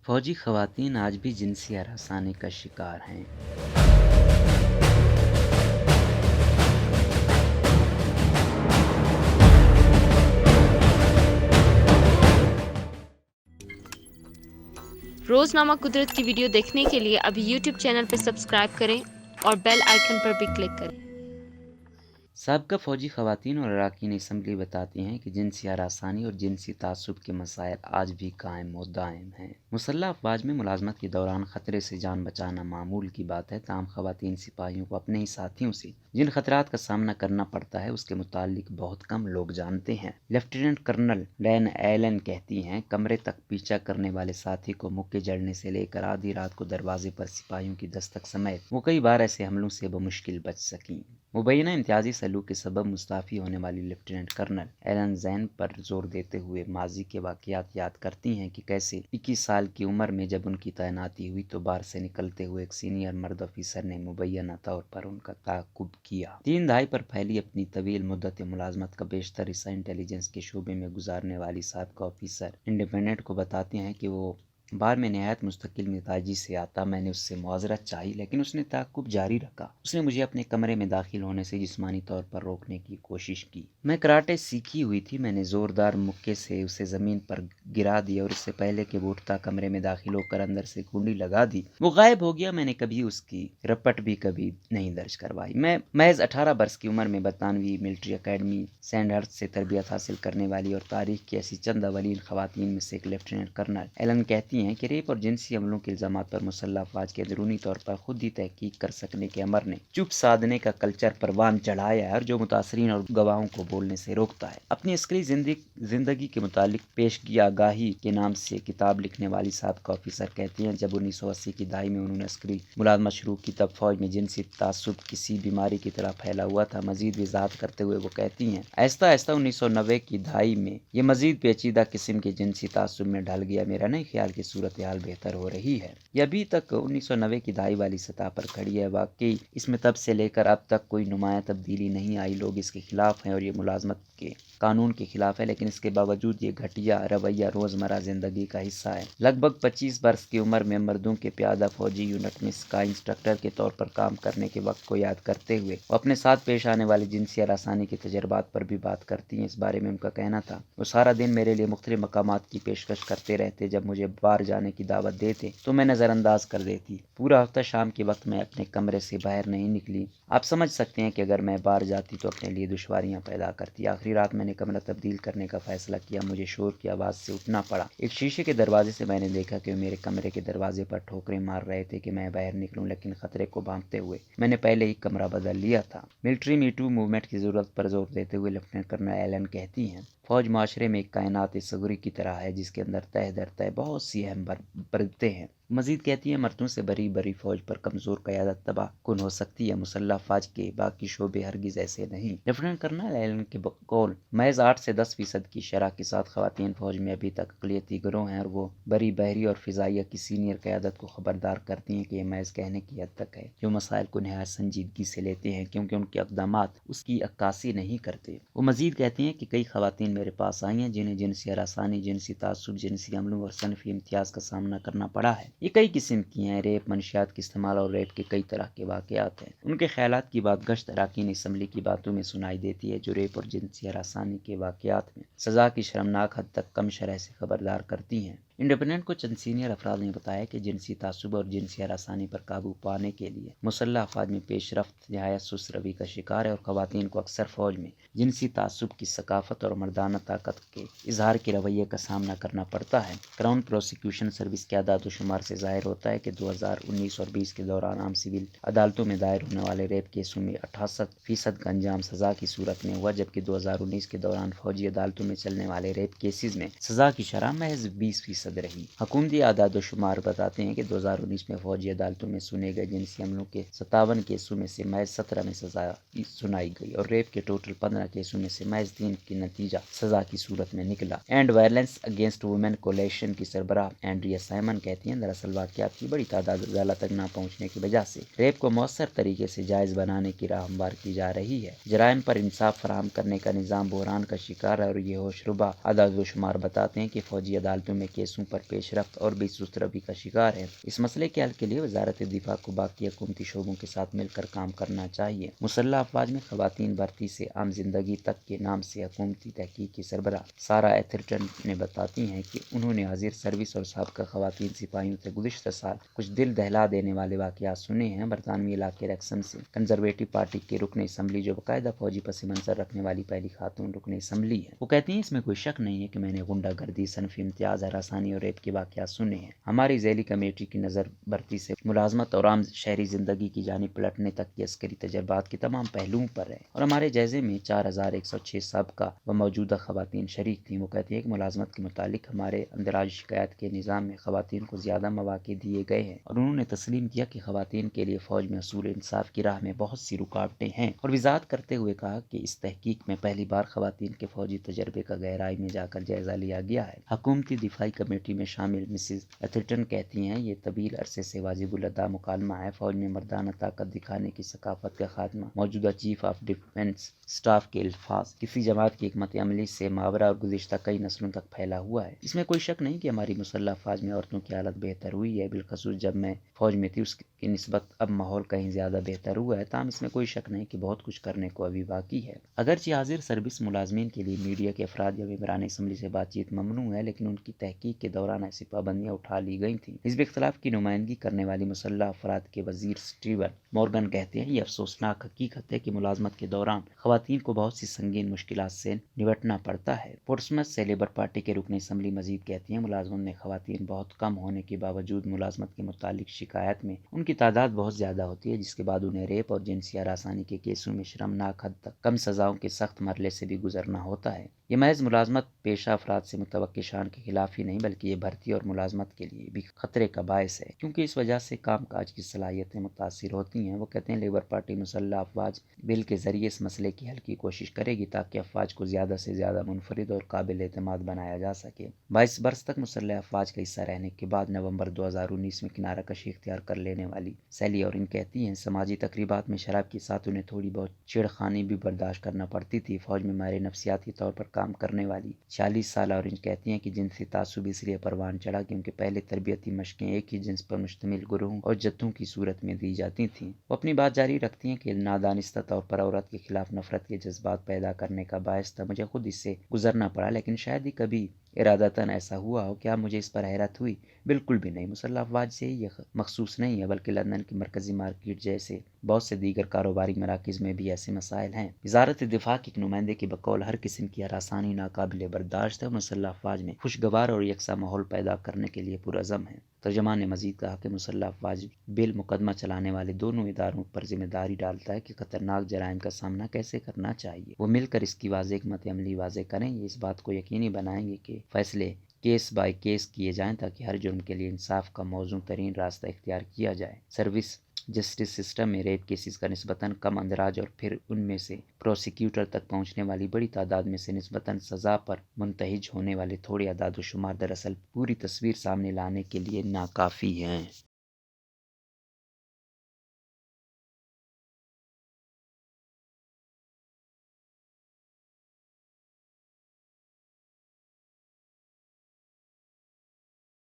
فوجی خواتین آج بھی جنسی ہراسانی کا شکار ہیں۔ روزنامہ قدرت کی ویڈیو دیکھنے کے لیے ابھی یوٹیوب چینل پر سبسکرائب کریں اور بیل آئیکن پر بھی کلک کریں۔ سابقہ فوجی خواتین اور اراکین اسمبلی بتاتی ہیں کہ جنسی ہراسانی اور جنسی تعصب کے مسائل آج بھی قائم و دائم ہیں۔ مسلح افواج میں ملازمت کے دوران خطرے سے جان بچانا معمول کی بات ہے، تاہم خواتین سپاہیوں کو اپنے ہی ساتھیوں سے جن خطرات کا سامنا کرنا پڑتا ہے اس کے متعلق بہت کم لوگ جانتے ہیں۔ لیفٹیننٹ کرنل لین ایلن کہتی ہیں، کمرے تک پیچھا کرنے والے ساتھی کو مکے جڑنے سے لے کر آدھی رات کو دروازے پر سپاہیوں کی دستک سمیت وہ کئی بار ایسے حملوں سے بمشکل بچ سکیں۔ مبینہ امتیازی سلوک کے سبب مستعفی ہونے والی لیفٹیننٹ کرنل ایلن زین پر زور دیتے ہوئے ماضی کے واقعات یاد کرتی ہیں کہ کیسے 21 سال کی عمر میں جب ان کی تعیناتی ہوئی تو بار سے نکلتے ہوئے ایک سینئر مرد آفیسر نے مبینہ طور پر ان کا تعاقب کیا۔ 3 دہائی پر پھیلی اپنی طویل مدت ملازمت کا بیشتر حصہ انٹیلی جنس کے شعبے میں گزارنے والی سابقہ آفیسر انڈیپینڈنٹ کو بتاتی ہیں کہ وہ بار میں نہایت مستقل مزاجی سے آتا۔ میں نے اس سے معذرت چاہی لیکن اس نے تعاقب جاری رکھا۔ اس نے مجھے اپنے کمرے میں داخل ہونے سے جسمانی طور پر روکنے کی کوشش کی۔ میں کراٹے سیکھی ہوئی تھی۔ میں نے زوردار مکے سے اسے زمین پر گرا دیا اور اس سے پہلے کہ وہ اٹھتا کمرے میں داخل ہو کر اندر سے کنڈی لگا دی وہ غائب ہو گیا۔ میں نے کبھی اس کی رپٹ بھی کبھی نہیں درج کروائی۔ میں محض 18 برس کی عمر میں برطانوی ملٹری اکیڈمی سینڈہرسٹ سے تربیت حاصل کرنے والی اور تاریخ کی ایسی چند اولین خواتین میں سے ایک لیفٹیننٹ کرنل ایلن کہتی ہیں کہ ریپ اور جنسی حملوں کے الزامات پر مسلح افواج کے اندرونی طور پر خود ہی تحقیق کر سکنے کے امر نے چپ سادھنے کا کلچر پروان چڑھایا ہے اور جو متاثرین اور گواہوں کو بولنے سے روکتا ہے۔ اپنی عسکری زندگی کے متعلق پیشگی آگاہی کے نام سے کتاب لکھنے والی سابقہ آفیسر کہتی ہیں، جب 1980 کی دہائی میں انہوں نے عسکری ملازمت شروع کی تب فوج میں جنسی تعصب کسی بیماری کی طرح پھیلا ہوا تھا۔ مزید وضاحت کرتے ہوئے وہ کہتی ہیں، آہستہ آہستہ 1990 کی دہائی میں یہ مزید پیچیدہ قسم کے جنسی تعصب میں ڈھل گیا۔ میرا نہیں خیال کہ صورتحال بہتر ہو رہی ہے۔ یہ ابھی تک 1990 کی دہائی والی سطح پر کھڑی ہے۔ واقعی اس میں تب سے لے کر اب تک کوئی نمایاں تبدیلی نہیں آئی۔ لوگ اس کے خلاف ہیں اور یہ ملازمت کے قانون کے خلاف ہے، لیکن اس کے باوجود یہ گھٹیا رویہ روزمرہ زندگی کا حصہ ہے۔ لگ بھگ 25 برس کی عمر میں مردوں کے پیادہ فوجی یونٹ میں اسکائی انسٹرکٹر کے طور پر کام کرنے کے وقت کو یاد کرتے ہوئے وہ اپنے ساتھ پیش آنے والی جنسی ہراسانی کے تجربات پر بھی بات کرتی ہیں۔ اس بارے میں ان کا کہنا تھا، وہ سارا دن میرے لیے مختلف مقامات کی پیشکش کرتے رہتے۔ جب مجھے باہر جانے کی دعوت دیتے تو میں نظر انداز کر دیتی۔ پورا ہفتہ شام کے وقت میں اپنے کمرے سے باہر نہیں نکلی۔ آپ سمجھ سکتے ہیں کہ اگر میں باہر جاتی تو اپنے لیے دشواریاں پیدا کرتی۔ آخری رات میں نے کمرہ تبدیل کرنے کا فیصلہ کیا۔ مجھے شور کی آواز سے اٹھنا پڑا۔ ایک شیشے کے دروازے سے میں نے دیکھا کہ وہ میرے کمرے کے دروازے پر ٹھوکریں مار رہے تھے کہ میں باہر نکلوں، لیکن خطرے کو بھانپتے ہوئے میں نے پہلے ہی کمرہ بدل لیا تھا۔ ملٹری می ٹو موومنٹ کی ضرورت پر زور دیتے ہوئے لیفٹیننٹ کرنل ایلن کہتی ہیں، فوج معاشرے میں ایک کائنات صغری کی طرح ہے جس کے اندر تہہ در تہہ بہت سی اہم پرتیں ہیں۔ مزید کہتی ہیں، مردوں سے بری فوج پر کمزور قیادت تباہ کن ہو سکتی ہے، مسلح افواج کے باقی شعبے ہرگز ایسے نہیں۔ لیفٹیننٹ کرنل ایلن کے قول محض 8 سے 10% کی شرح کے ساتھ خواتین فوج میں ابھی تک اقلیتی گروہ ہیں اور وہ بحری اور فضائیہ کی سینئر قیادت کو خبردار کرتی ہیں کہ یہ محض کہنے کی حد تک ہے، جو مسائل کو نہایت سنجیدگی سے لیتے ہیں کیونکہ ان کے اقدامات اس کی عکاسی نہیں کرتے۔ وہ مزید کہتی ہیں کہ کئی خواتین میرے پاس آئی ہیں جنہیں جنسی ہراسانی، جنسی تعصب، جنسی حملوں اور صنفی امتیاز کا سامنا کرنا پڑا ہے۔ یہ کئی قسم کی ہیں، ریپ، منشیات کے استعمال اور ریپ کے کئی طرح کے واقعات ہیں۔ ان کے خیالات کی بات گشت اراکین اسمبلی کی باتوں میں سنائی دیتی ہے، جو ریپ اور جنسی ہراسانی کے واقعات میں سزا کی شرمناک حد تک کم شرح سے خبردار کرتی ہیں۔ انڈیپینڈنٹ کو چند سینئر افراد نے بتایا کہ جنسی تعصب اور جنسی ہراسانی پر قابو پانے کے لیے مسلح افواج میں پیش رفت نہایت سست روی کا شکار ہے اور خواتین کو اکثر فوج میں جنسی تعصب کی ثقافت اور مردانہ طاقت کے اظہار کے رویے کا سامنا کرنا پڑتا ہے۔ کراؤن پروسیکیوشن سروس کے اعداد و شمار سے ظاہر ہوتا ہے کہ 2019 اور 20 کے دوران عام سول عدالتوں میں دائر ہونے والے ریپ کیسوں میں 68% کا انجام سزا کی صورت میں ہوا، جبکہ 2019 کے دوران فوجی عدالتوں میں چلنے والے ریپ کیسز میں سزا کی شرح محض 20% رہی۔ حکومتی اعداد و شمار بتاتے ہیں کہ 2019 میں فوجی عدالتوں میں سنے گئے جنسی حملوں کے 57 کیسوں میں سے محض 17 میں سزا سنائی گئی اور ریپ کے ٹوٹل 15 کیسوں میں سے محض 3 کی نتیجہ سزا کی صورت میں نکلا۔ And violence against women coalition کی سربراہ اینڈریا سائمن کہتی ہیں، دراصل واقعات کی بڑی تعداد عدالت تک نہ پہنچنے کی وجہ سے ریپ کو مؤثر طریقے سے جائز بنانے کی راہ ہموار کی جا رہی ہے۔ جرائم پر انصاف فراہم کرنے کا نظام بحران کا شکار ہے اور یہ ہوشربا اعداد و شمار بتاتے ہیں کہ فوجی عدالتوں میں کیسوں کیسوں پر پیش رفت اور بے سسربی کا شکار ہے۔ اس مسئلے کے حل کے لیے وزارت دفاع کو باقی حکومتی شعبوں کے ساتھ مل کر کام کرنا چاہیے۔ مسلح افواج میں خواتین بھرتی سے عام زندگی تک کے نام سے حکومتی تحقیق کی سربراہ سارا ایتھرٹن نے بتاتی ہیں کہ انہوں نے حاضر سروس اور سابقہ خواتین سپاہیوں سے گزشتہ سال کچھ دل دہلا دینے والے واقعات سنے ہیں۔ برطانوی علاقے ریکسم سے کنزرویٹو پارٹی کے رکن اسمبلی، جو باقاعدہ فوجی پس منظر رکھنے والی پہلی خاتون رکن اسمبلی ہے، وہ کہتی ہیں اس میں کوئی شک نہیں ہے کہ میں نے غنڈہ گردی، صنفی امتیاز، ہراسانی اور ریپ کے واقعات سنے ہیں۔ ہماری ذیلی کمیٹی کی نظر بھرتی سے ملازمت اور عام شہری زندگی کی جانب پلٹنے تک کی عسکری تجربات کے تمام پہلوؤں پر ہے، اور ہمارے جائزے میں 4106 سابقہ و موجودہ خواتین شریک تھیں۔ وہ کہتی ہیں کہ ملازمت کے متعلق ہمارے اندراج شکایات کے نظام میں خواتین کو زیادہ مواقع دیے گئے ہیں، اور انہوں نے تسلیم کیا کہ خواتین کے لیے فوج میں حصول انصاف کی راہ میں بہت سی رکاوٹیں ہیں، اور وضاحت کرتے ہوئے کہا کہ اس تحقیق میں پہلی بار خواتین کے فوجی تجربے کا گہرائی میں جا کر جائزہ لیا گیا ہے۔ حکومتی دفاعی کمیٹی میں شامل مسز ایتھرٹن کہتی ہیں یہ طویل عرصے سے واجب الادا مکالمہ ہے۔ فوج میں مردانہ طاقت دکھانے کی ثقافت کا خاتمہ، موجودہ چیف آف ڈیفنس اسٹاف کے الفاظ، کسی جماعت کی حکمت عملی سے ماورا اور گزشتہ کئی نسلوں تک پھیلا ہوا ہے۔ اس میں کوئی شک نہیں کہ ہماری مسلح افواج میں عورتوں کی حالت بہتر ہوئی ہے، بالخصوص جب میں فوج میں تھی اس کی نسبت اب ماحول کہیں زیادہ بہتر ہوا ہے، تاہم اس میں کوئی شک نہیں کہ بہت کچھ کرنے کو ابھی باقی ہے۔ اگرچہ حاضر سروس ملازمین کے لیے میڈیا کے افراد یا ممبران اسمبلی سے بات چیت ممنوع ہے، لیکن ان کی تحقیق کے دوران ایسی پابندیاں اٹھا لی گئی تھیں۔ حزب اختلاف کی نمائندگی کرنے والی مسلح افراد کے وزیر اسٹیون مورگن کہتے ہیں یہ افسوسناک حقیقت ہے کہ ملازمت کے دوران خواتین کو بہت سی سنگین مشکلات سے نمٹنا پڑتا ہے۔ پورٹسمتھ سے لیبر پارٹی کے رکن اسمبلی مزید کہتی ہیں ملازمت میں خواتین بہت کم ہونے کے باوجود ملازمت کے متعلق شکایات میں ان کی تعداد بہت زیادہ ہوتی ہے، جس کے بعد انہیں ریپ اور جنسی ہراسانی کے کیسوں میں شرمناک حد تک کم سزاؤں کے سخت مرحلے سے بھی گزرنا ہوتا ہے۔ یہ محض ملازمت پیشہ افراد سے متوقع شان کے خلاف ہی نہیں، بلکہ یہ بھرتی اور ملازمت کے لیے بھی خطرے کا باعث ہے، کیونکہ اس وجہ سے کام کاج کی صلاحیتیں متاثر ہوتی ہیں۔ وہ کہتے ہیں لیبر پارٹی مسلح افواج بل کے ذریعے اس مسئلے کی حل کی کوشش کرے گی تاکہ افواج کو زیادہ سے زیادہ منفرد اور قابل اعتماد بنایا جا سکے۔ 22 برس تک مسلح افواج کا حصہ رہنے کے بعد نومبر 2019 میں کنارہ کشی اختیار کر لینے والی سیلی اورن کہتی ہیں سماجی تقریبات میں شراب کے ساتھ انہیں تھوڑی بہت چھیڑخانی بھی برداشت کرنا پڑتی تھی۔ فوج میں ماہر نفسیاتی طور پر کام کرنے والی 46 سالہ اورن کہتی ہیں کہ جنسی تعصب اس لیے پروان چڑھا کیونکہ پہلے تربیتی مشقیں ایک ہی جنس پر مشتمل گروہوں اور جتھوں کی صورت میں دی جاتی تھیں۔ وہ اپنی بات جاری رکھتی ہیں کہ نادانستہ طور پر عورت کے خلاف نفرت کے جذبات پیدا کرنے کا باعث تھا۔ مجھے خود اس سے گزرنا پڑا، لیکن شاید ہی کبھی ارادتاً ایسا ہوا ہو۔ کیا مجھے اس پر حیرت ہوئی؟ بالکل بھی نہیں۔ مسلح افواج سے یہ مخصوص نہیں ہے، بلکہ لندن کی مرکزی مارکیٹ جیسے بہت سے دیگر کاروباری مراکز میں بھی ایسے مسائل ہیں۔ وزارت دفاع کے ایک نمائندے کے بقول ہر قسم کی ہراسانی ناقابل برداشت ہے۔ مسلح افواج میں خوشگوار اور یکساں ماحول پیدا کرنے کے لیے پرعزم ہے۔ ترجمان نے مزید کہا کہ مسلح افواج بل مقدمہ چلانے والے دونوں اداروں پر ذمہ داری ڈالتا ہے کہ خطرناک جرائم کا سامنا کیسے کرنا چاہیے۔ وہ مل کر اس کی واضح حکمت عملی واضح کریں۔ یہ اس بات کو یقینی بنائیں گے کہ فیصلے کیس بائی کیس کیے جائیں تاکہ ہر جرم کے لیے انصاف کا موزوں ترین راستہ اختیار کیا جائے۔ سروس جسٹس سسٹم میں ریپ کیسز کا نسبتاً کم اندراج اور پھر ان میں سے پروسیکیوٹر تک پہنچنے والی بڑی تعداد میں سے نسبتاً سزا پر منتہج ہونے والے تھوڑے اعداد و شمار دراصل پوری تصویر سامنے لانے کے لیے ناکافی ہیں۔